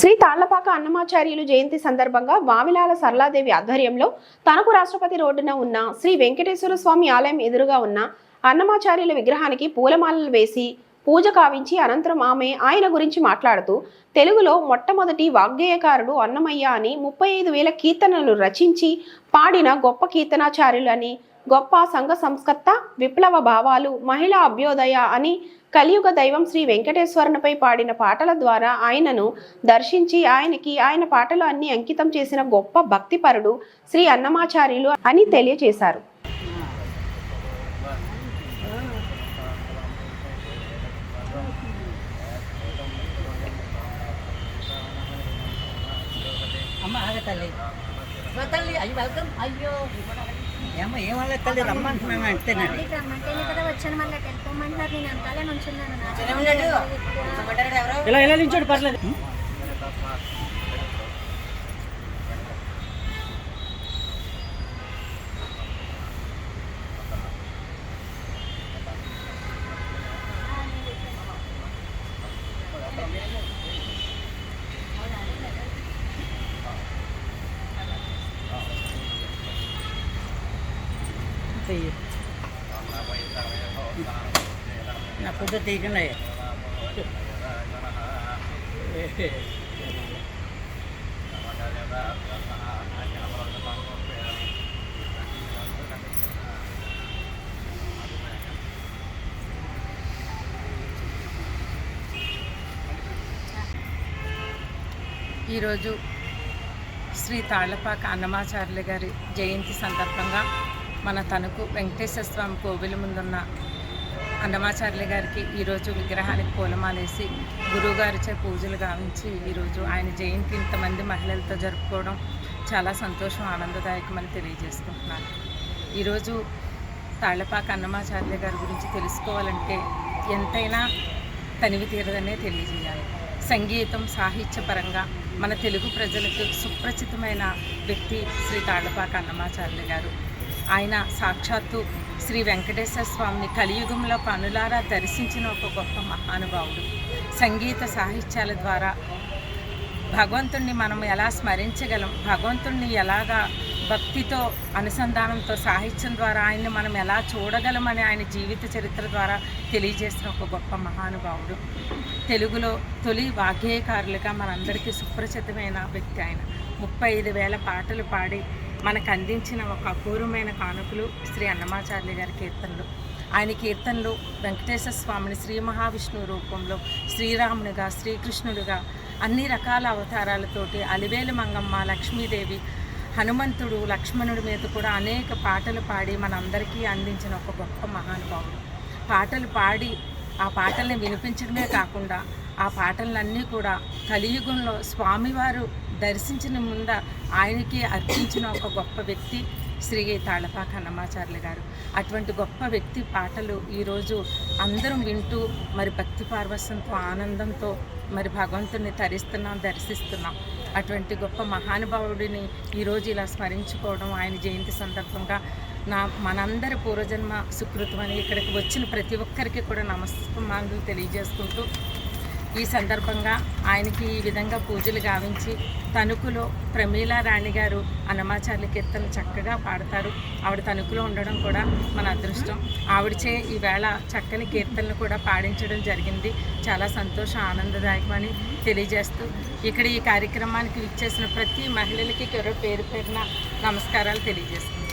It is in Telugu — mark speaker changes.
Speaker 1: శ్రీ తాళ్లపాక అన్నమాచార్యులు జయంతి సందర్భంగా వావిలాల సరళాదేవి ఆధ్వర్యంలో తణుకు రాష్ట్రపతి రోడ్డున ఉన్న శ్రీ వెంకటేశ్వర స్వామి ఆలయం ఎదురుగా ఉన్న అన్నమాచార్యుల విగ్రహానికి పూలమాలలు వేసి పూజ కావించి అనంతరం ఆయన గురించి మాట్లాడుతూ తెలుగులో మొట్టమొదటి వాగ్గేయకారుడు అన్నమయ్య అని 35,000 కీర్తనలు రచించి పాడిన గొప్ప కీర్తనాచార్యులు అని, గొప్ప సంఘ సంస్కర్త, విప్లవ భావాలు, మహిళా అభ్యోదయ అని, కలియుగ దైవం శ్రీ వెంకటేశ్వరునిపై పాడిన పాటల ద్వారా ఆయనను దర్శించి ఆయన పాటలు అన్ని అంకితం చేసిన గొప్ప భక్తిపరుడు శ్రీ అన్నమాచార్యులు అని తెలియజేశారు.
Speaker 2: అయ్యో ఏమన్నా తల్లి రమ్మంటున్నాను అంతేనండి.
Speaker 3: రమ్మంటేనే కదా వచ్చాను, మళ్ళీ వెళ్ళిపోమంటారు. నేను అంతాలే నుంచున్నాను.
Speaker 2: ఇలా నించోడు పర్లేదు. నా ఫోటో తీయకుండా
Speaker 4: ఈరోజు శ్రీ తాళ్లపాక అన్నమాచార్యులు గారి జయంతి సందర్భంగా మన తణుకు వెంకటేశ్వర స్వామి కోవిల ముందున్న అన్నమాచార్యులు గారికి ఈరోజు విగ్రహానికి పూలమాలేసి గురువుగారిచే పూజలు గావించి ఈరోజు ఆయన జయంతి ఇంతమంది మహిళలతో జరుపుకోవడం చాలా సంతోషం, ఆనందదాయకమని తెలియజేసుకుంటున్నాను. ఈరోజు తాళ్లపాక అన్నమాచార్యులు గారి గురించి తెలుసుకోవాలంటే ఎంతైనా తనివి తీరదనే తెలియజేయాలి. సంగీతం, సాహిత్యపరంగా మన తెలుగు ప్రజలకు సుప్రసిద్ధమైన వ్యక్తి శ్రీ తాళ్లపాక అన్నమాచార్యులు గారు. ఆయన సాక్షాత్తు శ్రీ వెంకటేశ్వర స్వామిని కలియుగంలో కనులారా దర్శించిన ఒక గొప్ప మహానుభావుడు. సంగీత సాహిత్యాల ద్వారా భగవంతుణ్ణి మనం ఎలా స్మరించగలం, భగవంతుణ్ణి ఎలాగా భక్తితో అనుసంధానంతో సాహిత్యం ద్వారా ఆయన్ని మనం ఎలా చూడగలమని ఆయన జీవిత చరిత్ర ద్వారా తెలియజేసిన ఒక గొప్ప మహానుభావుడు. తెలుగులో తొలి వాగ్గేయకారులుగా మనందరికీ సుప్రసిద్ధమైన వ్యక్తి ఆయన. 35,000 పాటలు పాడి మనకు అందించిన ఒక అపూర్వమైన కానుకలు శ్రీ అన్నమాచార్యులు గారి కీర్తనలు. ఆయన కీర్తనలు వెంకటేశ్వర స్వామిని శ్రీ మహావిష్ణువు రూపంలో, శ్రీరామునిగా, శ్రీకృష్ణుడిగా అన్ని రకాల అవతారాలతోటి, అలివేలు మంగమ్మ, లక్ష్మీదేవి, హనుమంతుడు, లక్ష్మణుడి మీద కూడా అనేక పాటలు పాడి మనందరికీ అందించిన ఒక గొప్ప మహానుభావుడు. పాటలు పాడి ఆ పాటల్ని వినిపించడమే కాకుండా ఆ పాటలన్నీ కూడా కలియుగంలో స్వామివారు దర్శించిన ముందు ఆయనకి అర్పించిన ఒక గొప్ప వ్యక్తి శ్రీ తాళ్లపాక అన్నమాచార్యులు గారు. అటువంటి గొప్ప వ్యక్తి పాటలు ఈరోజు అందరం వింటూ మరి భక్తి పార్వశంతో, ఆనందంతో మరి భగవంతుని తరిస్తున్నాం, దర్శిస్తున్నాం. అటువంటి గొప్ప మహానుభావుడిని ఈరోజు ఇలా స్మరించుకోవడం ఆయన జయంతి సందర్భంగా మనందరి పూర్వజన్మ సుకృతమని ఇక్కడికి వచ్చిన ప్రతి ఒక్కరికి కూడా నమస్కారాలు తెలియజేసుకుంటూ ఈ సందర్భంగా ఆయనకి ఈ విధంగా పూజలు గావించి తణుకులో ప్రమీలా రాణి గారు అన్నమాచార్యుల కీర్తన చక్కగా పాడతారు. ఆవిడ తణుకులో ఉండడం కూడా మన అదృష్టం. ఆవిడచే ఈవేళ చక్కని కీర్తనలు కూడా పాడించడం జరిగింది. చాలా సంతోషం, ఆనందదాయకమని తెలియజేస్తూ ఇక్కడ ఈ కార్యక్రమానికి విచ్చేసిన ప్రతి మహిళలకి పేరు పేరున నమస్కారాలు తెలియజేస్తుంది.